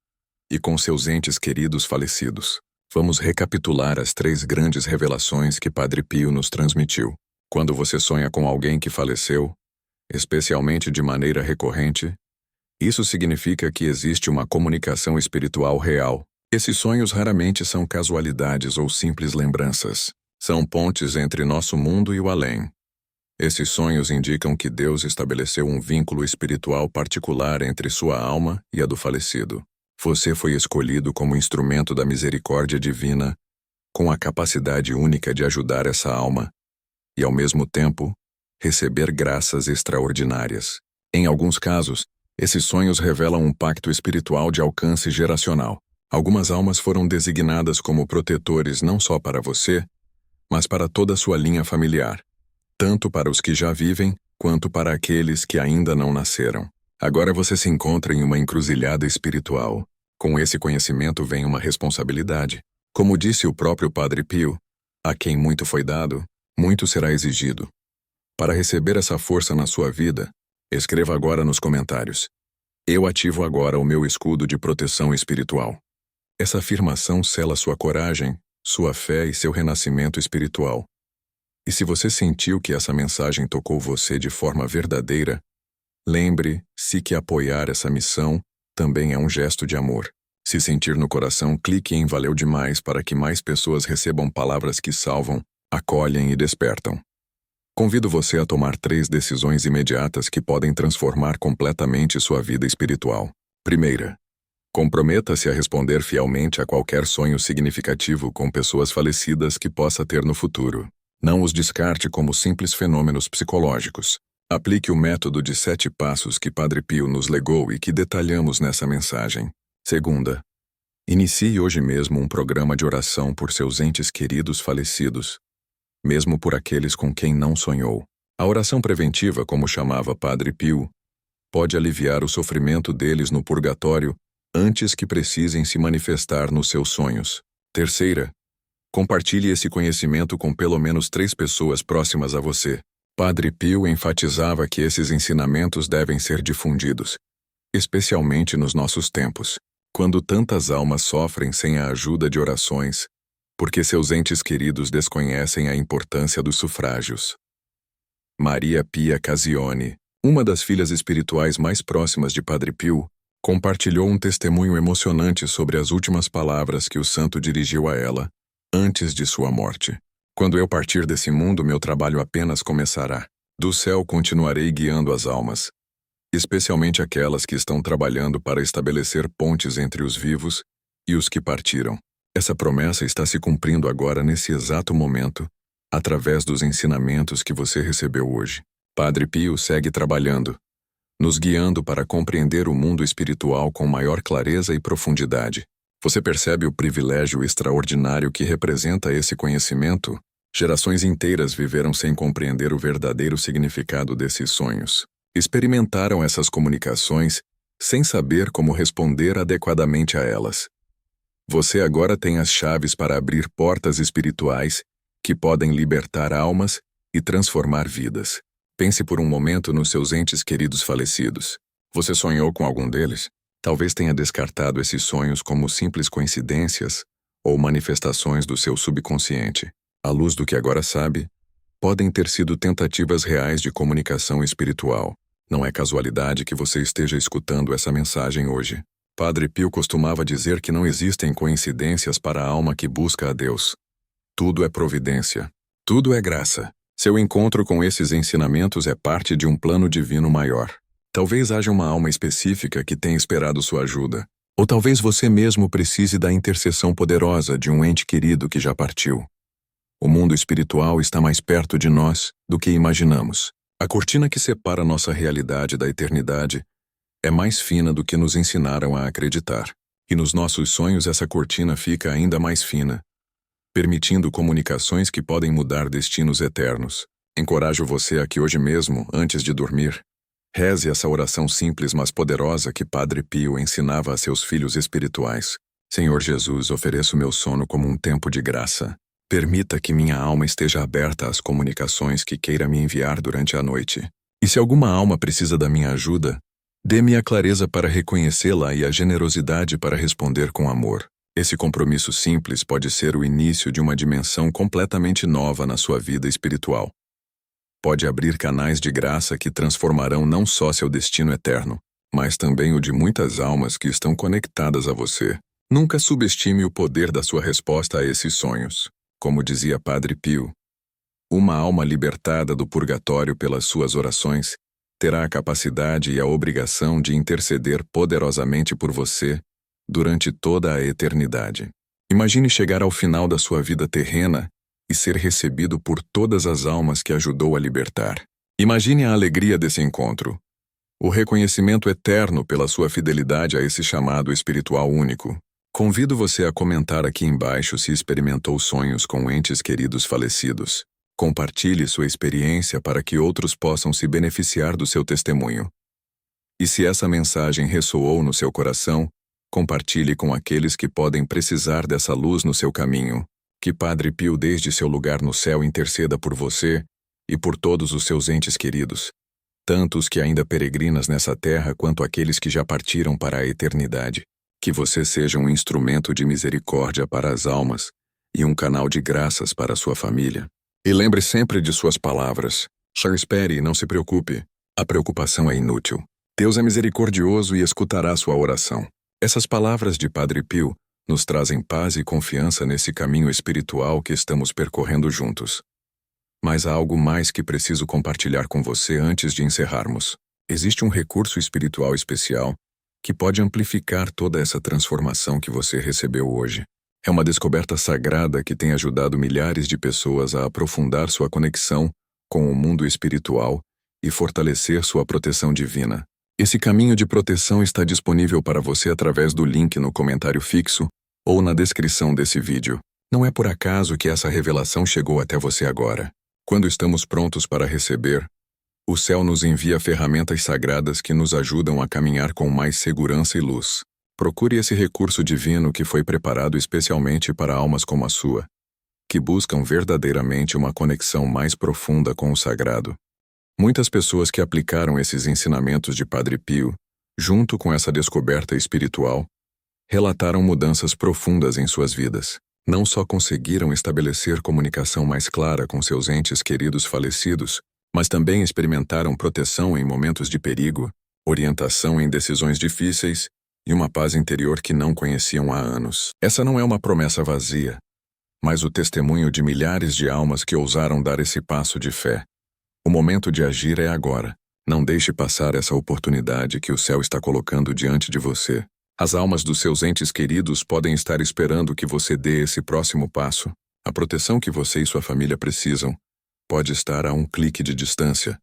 e com seus entes queridos falecidos. Vamos recapitular as 3 grandes revelações que Padre Pio nos transmitiu. Quando você sonha com alguém que faleceu, especialmente de maneira recorrente, isso significa que existe uma comunicação espiritual real. Esses sonhos raramente são casualidades ou simples lembranças. São pontes entre nosso mundo e o além. Esses sonhos indicam que Deus estabeleceu um vínculo espiritual particular entre sua alma e a do falecido. Você foi escolhido como instrumento da misericórdia divina, com a capacidade única de ajudar essa alma e, ao mesmo tempo, receber graças extraordinárias. Em alguns casos, esses sonhos revelam um pacto espiritual de alcance geracional. Algumas almas foram designadas como protetores não só para você, mas para toda a sua linha familiar, tanto para os que já vivem, quanto para aqueles que ainda não nasceram. Agora você se encontra em uma encruzilhada espiritual. Com esse conhecimento vem uma responsabilidade. Como disse o próprio Padre Pio, a quem muito foi dado, muito será exigido. Para receber essa força na sua vida, escreva agora nos comentários: eu ativo agora o meu escudo de proteção espiritual. Essa afirmação sela sua coragem, sua fé e seu renascimento espiritual. E se você sentiu que essa mensagem tocou você de forma verdadeira, lembre-se que apoiar essa missão também é um gesto de amor. Se sentir no coração, clique em Valeu demais para que mais pessoas recebam palavras que salvam, acolhem e despertam. Convido você a tomar 3 decisões imediatas que podem transformar completamente sua vida espiritual. Primeira, comprometa-se a responder fielmente a qualquer sonho significativo com pessoas falecidas que possa ter no futuro. Não os descarte como simples fenômenos psicológicos. Aplique o método de 7 passos que Padre Pio nos legou e que detalhamos nessa mensagem. Segunda, inicie hoje mesmo um programa de oração por seus entes queridos falecidos, mesmo por aqueles com quem não sonhou. A oração preventiva, como chamava Padre Pio, pode aliviar o sofrimento deles no purgatório antes que precisem se manifestar nos seus sonhos. Terceira, compartilhe esse conhecimento com pelo menos 3 pessoas próximas a você. Padre Pio enfatizava que esses ensinamentos devem ser difundidos, especialmente nos nossos tempos, quando tantas almas sofrem sem a ajuda de orações, porque seus entes queridos desconhecem a importância dos sufrágios. Maria Pia Casione, uma das filhas espirituais mais próximas de Padre Pio, compartilhou um testemunho emocionante sobre as últimas palavras que o santo dirigiu a ela, antes de sua morte. Quando eu partir desse mundo, meu trabalho apenas começará. Do céu continuarei guiando as almas, especialmente aquelas que estão trabalhando para estabelecer pontes entre os vivos e os que partiram. Essa promessa está se cumprindo agora nesse exato momento, através dos ensinamentos que você recebeu hoje. Padre Pio segue trabalhando, nos guiando para compreender o mundo espiritual com maior clareza e profundidade. Você percebe o privilégio extraordinário que representa esse conhecimento? Gerações inteiras viveram sem compreender o verdadeiro significado desses sonhos. Experimentaram essas comunicações sem saber como responder adequadamente a elas. Você agora tem as chaves para abrir portas espirituais que podem libertar almas e transformar vidas. Pense por um momento nos seus entes queridos falecidos. Você sonhou com algum deles? Talvez tenha descartado esses sonhos como simples coincidências ou manifestações do seu subconsciente. À luz do que agora sabe, podem ter sido tentativas reais de comunicação espiritual. Não é casualidade que você esteja escutando essa mensagem hoje. Padre Pio costumava dizer que não existem coincidências para a alma que busca a Deus. Tudo é providência. Tudo é graça. Seu encontro com esses ensinamentos é parte de um plano divino maior. Talvez haja uma alma específica que tenha esperado sua ajuda. Ou talvez você mesmo precise da intercessão poderosa de um ente querido que já partiu. O mundo espiritual está mais perto de nós do que imaginamos. A cortina que separa nossa realidade da eternidade é mais fina do que nos ensinaram a acreditar. E nos nossos sonhos essa cortina fica ainda mais fina, permitindo comunicações que podem mudar destinos eternos. Encorajo você a que hoje mesmo, antes de dormir, reze essa oração simples mas poderosa que Padre Pio ensinava a seus filhos espirituais. Senhor Jesus, ofereço meu sono como um tempo de graça. Permita que minha alma esteja aberta às comunicações que queira me enviar durante a noite. E se alguma alma precisa da minha ajuda, dê-me a clareza para reconhecê-la e a generosidade para responder com amor. Esse compromisso simples pode ser o início de uma dimensão completamente nova na sua vida espiritual. Pode abrir canais de graça que transformarão não só seu destino eterno, mas também o de muitas almas que estão conectadas a você. Nunca subestime o poder da sua resposta a esses sonhos. Como dizia Padre Pio, uma alma libertada do purgatório pelas suas orações terá a capacidade e a obrigação de interceder poderosamente por você durante toda a eternidade. Imagine chegar ao final da sua vida terrena e ser recebido por todas as almas que ajudou a libertar. Imagine a alegria desse encontro, o reconhecimento eterno pela sua fidelidade a esse chamado espiritual único. Convido você a comentar aqui embaixo se experimentou sonhos com entes queridos falecidos. Compartilhe sua experiência para que outros possam se beneficiar do seu testemunho. E se essa mensagem ressoou no seu coração, compartilhe com aqueles que podem precisar dessa luz no seu caminho. Que Padre Pio, desde seu lugar no céu, interceda por você e por todos os seus entes queridos, tanto os que ainda peregrinas nessa terra quanto aqueles que já partiram para a eternidade. Que você seja um instrumento de misericórdia para as almas e um canal de graças para a sua família. E lembre sempre de suas palavras. Só espere e não se preocupe. A preocupação é inútil. Deus é misericordioso e escutará sua oração. Essas palavras de Padre Pio nos trazem paz e confiança nesse caminho espiritual que estamos percorrendo juntos. Mas há algo mais que preciso compartilhar com você antes de encerrarmos. Existe um recurso espiritual especial que pode amplificar toda essa transformação que você recebeu hoje. É uma descoberta sagrada que tem ajudado milhares de pessoas a aprofundar sua conexão com o mundo espiritual e fortalecer sua proteção divina. Esse caminho de proteção está disponível para você através do link no comentário fixo ou na descrição desse vídeo. Não é por acaso que essa revelação chegou até você agora. Quando estamos prontos para receber, o céu nos envia ferramentas sagradas que nos ajudam a caminhar com mais segurança e luz. Procure esse recurso divino que foi preparado especialmente para almas como a sua, que buscam verdadeiramente uma conexão mais profunda com o sagrado. Muitas pessoas que aplicaram esses ensinamentos de Padre Pio, junto com essa descoberta espiritual, relataram mudanças profundas em suas vidas. Não só conseguiram estabelecer comunicação mais clara com seus entes queridos falecidos, mas também experimentaram proteção em momentos de perigo, orientação em decisões difíceis e uma paz interior que não conheciam há anos. Essa não é uma promessa vazia, mas o testemunho de milhares de almas que ousaram dar esse passo de fé. O momento de agir é agora. Não deixe passar essa oportunidade que o céu está colocando diante de você. As almas dos seus entes queridos podem estar esperando que você dê esse próximo passo. A proteção que você e sua família precisam pode estar a um clique de distância.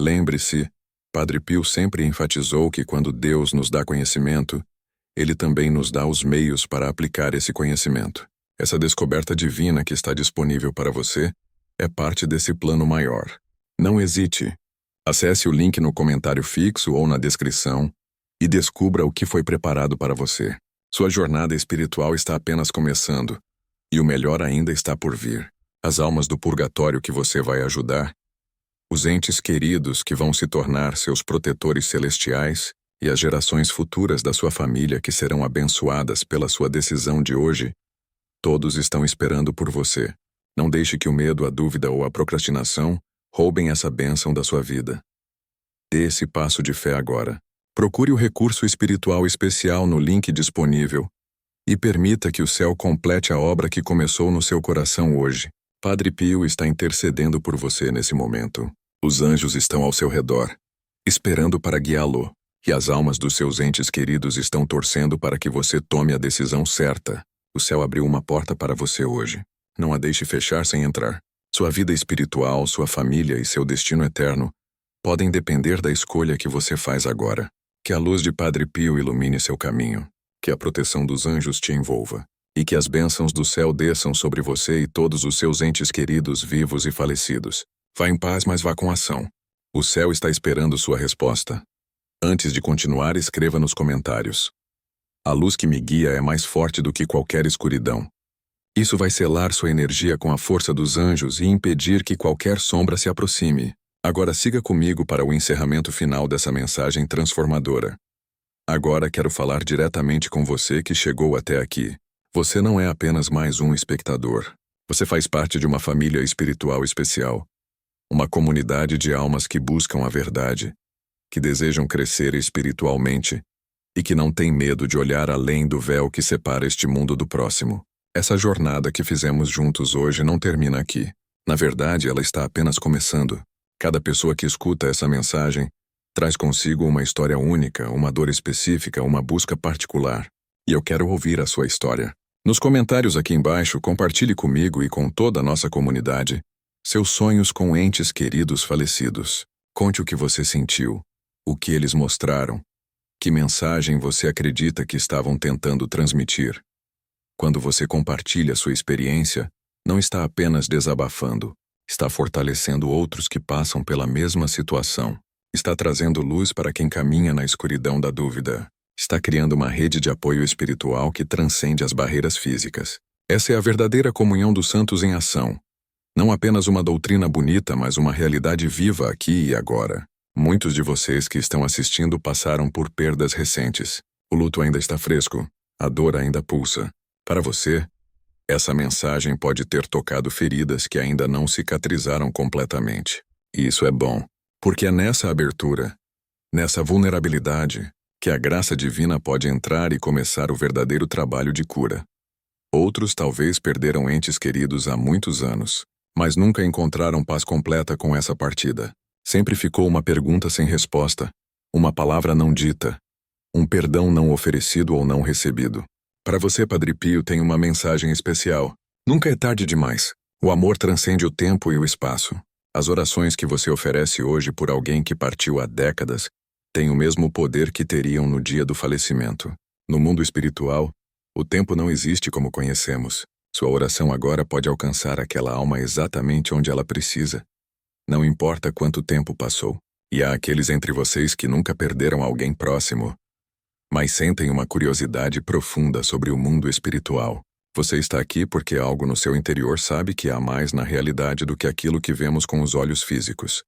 Lembre-se, Padre Pio sempre enfatizou que quando Deus nos dá conhecimento, Ele também nos dá os meios para aplicar esse conhecimento. Essa descoberta divina que está disponível para você é parte desse plano maior. Não hesite. Acesse o link no comentário fixo ou na descrição e descubra o que foi preparado para você. Sua jornada espiritual está apenas começando, e o melhor ainda está por vir. As almas do purgatório que você vai ajudar, os entes queridos que vão se tornar seus protetores celestiais e as gerações futuras da sua família que serão abençoadas pela sua decisão de hoje, todos estão esperando por você. Não deixe que o medo, a dúvida ou a procrastinação roubem essa bênção da sua vida. Dê esse passo de fé agora. Procure o recurso espiritual especial no link disponível e permita que o céu complete a obra que começou no seu coração hoje. Padre Pio está intercedendo por você nesse momento. Os anjos estão ao seu redor, esperando para guiá-lo, e as almas dos seus entes queridos estão torcendo para que você tome a decisão certa. O céu abriu uma porta para você hoje. Não a deixe fechar sem entrar. Sua vida espiritual, sua família e seu destino eterno podem depender da escolha que você faz agora. Que a luz de Padre Pio ilumine seu caminho, que a proteção dos anjos te envolva, e que as bênçãos do céu desçam sobre você e todos os seus entes queridos vivos e falecidos. Vá em paz, mas vá com ação. O céu está esperando sua resposta. Antes de continuar, escreva nos comentários: a luz que me guia é mais forte do que qualquer escuridão. Isso vai selar sua energia com a força dos anjos e impedir que qualquer sombra se aproxime. Agora siga comigo para o encerramento final dessa mensagem transformadora. Agora quero falar diretamente com você que chegou até aqui. Você não é apenas mais um espectador. Você faz parte de uma família espiritual especial. Uma comunidade de almas que buscam a verdade, que desejam crescer espiritualmente e que não têm medo de olhar além do véu que separa este mundo do próximo. Essa jornada que fizemos juntos hoje não termina aqui. Na verdade, ela está apenas começando. Cada pessoa que escuta essa mensagem traz consigo uma história única, uma dor específica, uma busca particular. E eu quero ouvir a sua história. Nos comentários aqui embaixo, compartilhe comigo e com toda a nossa comunidade seus sonhos com entes queridos falecidos. Conte o que você sentiu, o que eles mostraram, que mensagem você acredita que estavam tentando transmitir. Quando você compartilha sua experiência, não está apenas desabafando, está fortalecendo outros que passam pela mesma situação. Está trazendo luz para quem caminha na escuridão da dúvida. Está criando uma rede de apoio espiritual que transcende as barreiras físicas. Essa é a verdadeira comunhão dos santos em ação. Não apenas uma doutrina bonita, mas uma realidade viva aqui e agora. Muitos de vocês que estão assistindo passaram por perdas recentes. O luto ainda está fresco. A dor ainda pulsa. Para você, essa mensagem pode ter tocado feridas que ainda não cicatrizaram completamente. E isso é bom, porque é nessa abertura, nessa vulnerabilidade, que a graça divina pode entrar e começar o verdadeiro trabalho de cura. Outros talvez perderam entes queridos há muitos anos, mas nunca encontraram paz completa com essa partida. Sempre ficou uma pergunta sem resposta, uma palavra não dita, um perdão não oferecido ou não recebido. Para você, Padre Pio, tem uma mensagem especial. Nunca é tarde demais. O amor transcende o tempo e o espaço. As orações que você oferece hoje por alguém que partiu há décadas têm o mesmo poder que teriam no dia do falecimento. No mundo espiritual, o tempo não existe como conhecemos. Sua oração agora pode alcançar aquela alma exatamente onde ela precisa. Não importa quanto tempo passou. E há aqueles entre vocês que nunca perderam alguém próximo, mas sentem uma curiosidade profunda sobre o mundo espiritual. Você está aqui porque algo no seu interior sabe que há mais na realidade do que aquilo que vemos com os olhos físicos.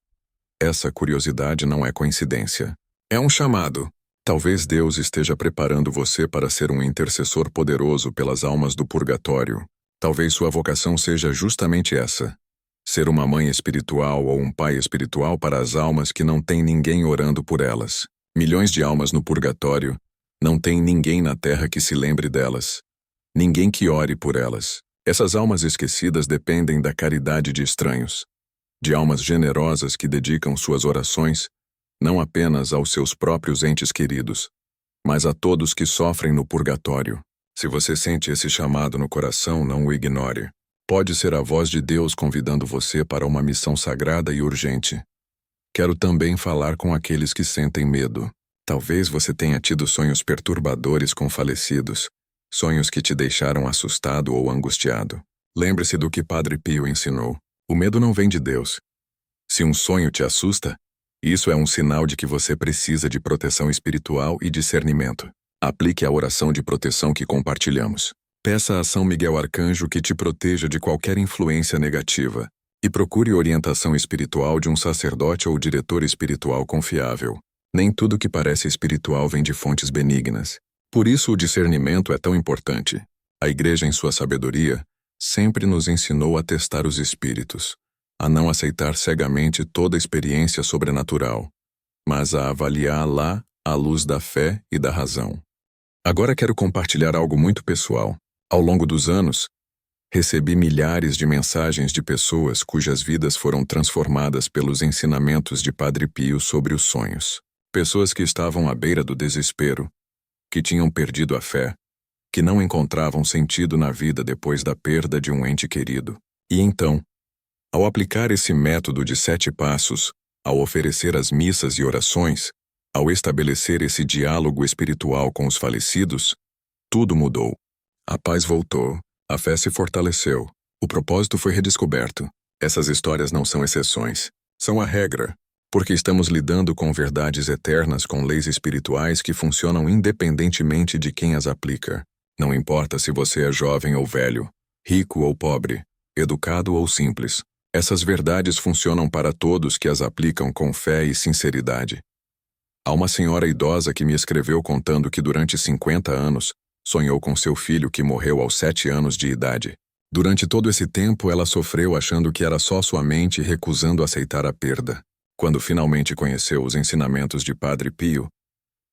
Essa curiosidade não é coincidência. É um chamado. Talvez Deus esteja preparando você para ser um intercessor poderoso pelas almas do purgatório. Talvez sua vocação seja justamente essa. Ser uma mãe espiritual ou um pai espiritual para as almas que não têm ninguém orando por elas. Milhões de almas no purgatório, não tem ninguém na terra que se lembre delas. Ninguém que ore por elas. Essas almas esquecidas dependem da caridade de estranhos, de almas generosas que dedicam suas orações, não apenas aos seus próprios entes queridos, mas a todos que sofrem no purgatório. Se você sente esse chamado no coração, não o ignore. Pode ser a voz de Deus convidando você para uma missão sagrada e urgente. Quero também falar com aqueles que sentem medo. Talvez você tenha tido sonhos perturbadores com falecidos, sonhos que te deixaram assustado ou angustiado. Lembre-se do que Padre Pio ensinou. O medo não vem de Deus. Se um sonho te assusta, isso é um sinal de que você precisa de proteção espiritual e discernimento. Aplique a oração de proteção que compartilhamos. Peça a São Miguel Arcanjo que te proteja de qualquer influência negativa e procure orientação espiritual de um sacerdote ou diretor espiritual confiável. Nem tudo que parece espiritual vem de fontes benignas. Por isso o discernimento é tão importante. A Igreja, em sua sabedoria, sempre nos ensinou a testar os espíritos, a não aceitar cegamente toda experiência sobrenatural, mas a avaliá-la à luz da fé e da razão. Agora quero compartilhar algo muito pessoal. Ao longo dos anos, recebi milhares de mensagens de pessoas cujas vidas foram transformadas pelos ensinamentos de Padre Pio sobre os sonhos. Pessoas que estavam à beira do desespero, que tinham perdido a fé, que não encontravam sentido na vida depois da perda de um ente querido. E então, ao aplicar esse método de 7 passos, ao oferecer as missas e orações, ao estabelecer esse diálogo espiritual com os falecidos, tudo mudou. A paz voltou, a fé se fortaleceu, o propósito foi redescoberto. Essas histórias não são exceções, são a regra, porque estamos lidando com verdades eternas, com leis espirituais que funcionam independentemente de quem as aplica. Não importa se você é jovem ou velho, rico ou pobre, educado ou simples. Essas verdades funcionam para todos que as aplicam com fé e sinceridade. Há uma senhora idosa que me escreveu contando que durante 50 anos sonhou com seu filho que morreu aos 7 anos de idade. Durante todo esse tempo ela sofreu achando que era só sua mente recusando aceitar a perda. Quando finalmente conheceu os ensinamentos de Padre Pio,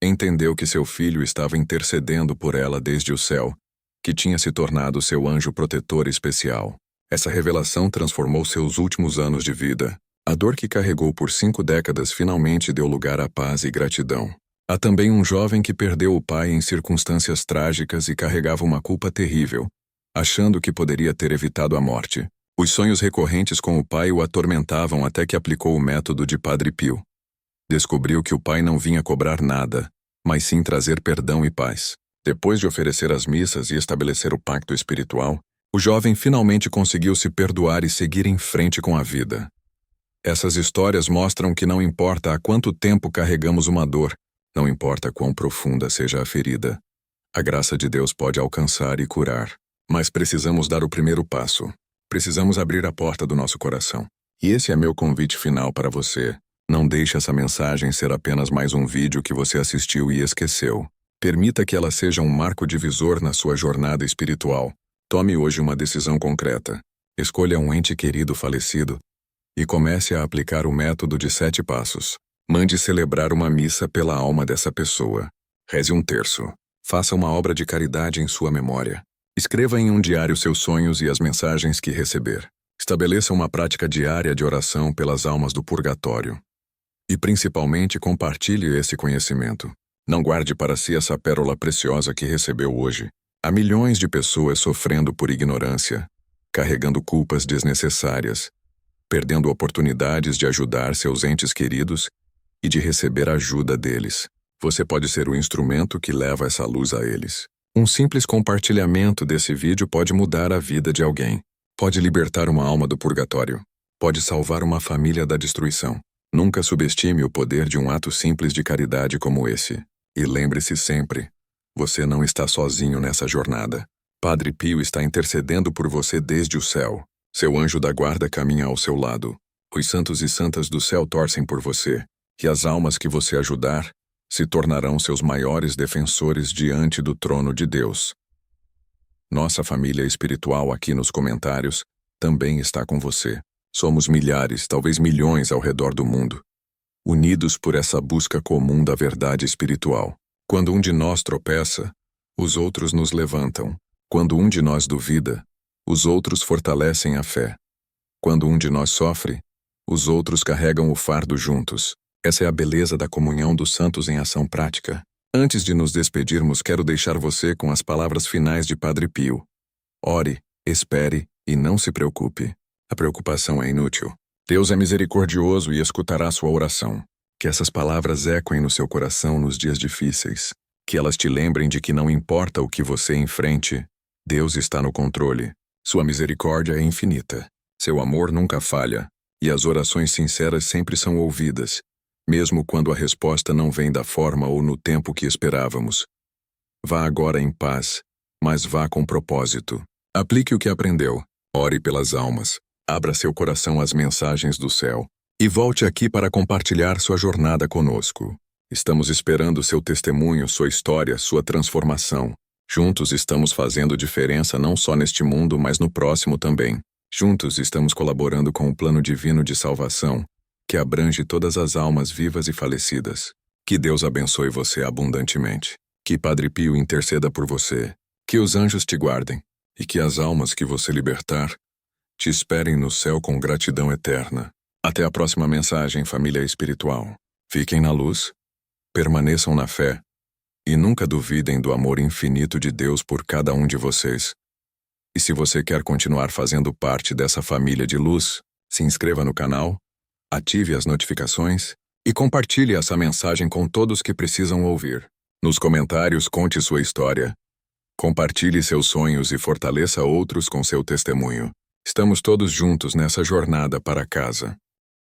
entendeu que seu filho estava intercedendo por ela desde o céu, que tinha se tornado seu anjo protetor especial. Essa revelação transformou seus últimos anos de vida. A dor que carregou por 5 décadas finalmente deu lugar à paz e gratidão. Há também um jovem que perdeu o pai em circunstâncias trágicas e carregava uma culpa terrível, achando que poderia ter evitado a morte. Os sonhos recorrentes com o pai o atormentavam até que aplicou o método de Padre Pio. Descobriu que o pai não vinha cobrar nada, mas sim trazer perdão e paz. Depois de oferecer as missas e estabelecer o pacto espiritual, o jovem finalmente conseguiu se perdoar e seguir em frente com a vida. Essas histórias mostram que não importa há quanto tempo carregamos uma dor, não importa quão profunda seja a ferida, a graça de Deus pode alcançar e curar. Mas precisamos dar o primeiro passo. Precisamos abrir a porta do nosso coração. E esse é meu convite final para você. Não deixe essa mensagem ser apenas mais um vídeo que você assistiu e esqueceu. Permita que ela seja um marco divisor na sua jornada espiritual. Tome hoje uma decisão concreta. Escolha um ente querido falecido e comece a aplicar o método de 7 passos. Mande celebrar uma missa pela alma dessa pessoa. Reze um terço. Faça uma obra de caridade em sua memória. Escreva em um diário seus sonhos e as mensagens que receber. Estabeleça uma prática diária de oração pelas almas do purgatório. E principalmente compartilhe esse conhecimento. Não guarde para si essa pérola preciosa que recebeu hoje. Há milhões de pessoas sofrendo por ignorância, carregando culpas desnecessárias, perdendo oportunidades de ajudar seus entes queridos e de receber ajuda deles. Você pode ser o instrumento que leva essa luz a eles. Um simples compartilhamento desse vídeo pode mudar a vida de alguém. Pode libertar uma alma do purgatório. Pode salvar uma família da destruição. Nunca subestime o poder de um ato simples de caridade como esse. E lembre-se sempre, você não está sozinho nessa jornada. Padre Pio está intercedendo por você desde o céu. Seu anjo da guarda caminha ao seu lado. Os santos e santas do céu torcem por você. E as almas que você ajudar se tornarão seus maiores defensores diante do trono de Deus. Nossa família espiritual aqui nos comentários também está com você. Somos milhares, talvez milhões ao redor do mundo, unidos por essa busca comum da verdade espiritual. Quando um de nós tropeça, os outros nos levantam. Quando um de nós duvida, os outros fortalecem a fé. Quando um de nós sofre, os outros carregam o fardo juntos. Essa é a beleza da comunhão dos santos em ação prática. Antes de nos despedirmos, quero deixar você com as palavras finais de Padre Pio. Ore, espere e não se preocupe. A preocupação é inútil. Deus é misericordioso e escutará sua oração. Que essas palavras ecoem no seu coração nos dias difíceis. Que elas te lembrem de que não importa o que você enfrente, Deus está no controle. Sua misericórdia é infinita. Seu amor nunca falha. E as orações sinceras sempre são ouvidas, mesmo quando a resposta não vem da forma ou no tempo que esperávamos. Vá agora em paz, mas vá com propósito. Aplique o que aprendeu. Ore pelas almas. Abra seu coração às mensagens do céu. E volte aqui para compartilhar sua jornada conosco. Estamos esperando seu testemunho, sua história, sua transformação. Juntos estamos fazendo diferença não só neste mundo, mas no próximo também. Juntos estamos colaborando com o plano divino de salvação, que abrange todas as almas vivas e falecidas. Que Deus abençoe você abundantemente. Que Padre Pio interceda por você. Que os anjos te guardem. E que as almas que você libertar te esperem no céu com gratidão eterna. Até a próxima mensagem, família espiritual. Fiquem na luz, permaneçam na fé e nunca duvidem do amor infinito de Deus por cada um de vocês. E se você quer continuar fazendo parte dessa família de luz, se inscreva no canal, ative as notificações e compartilhe essa mensagem com todos que precisam ouvir. Nos comentários, conte sua história. Compartilhe seus sonhos e fortaleça outros com seu testemunho. Estamos todos juntos nessa jornada para casa.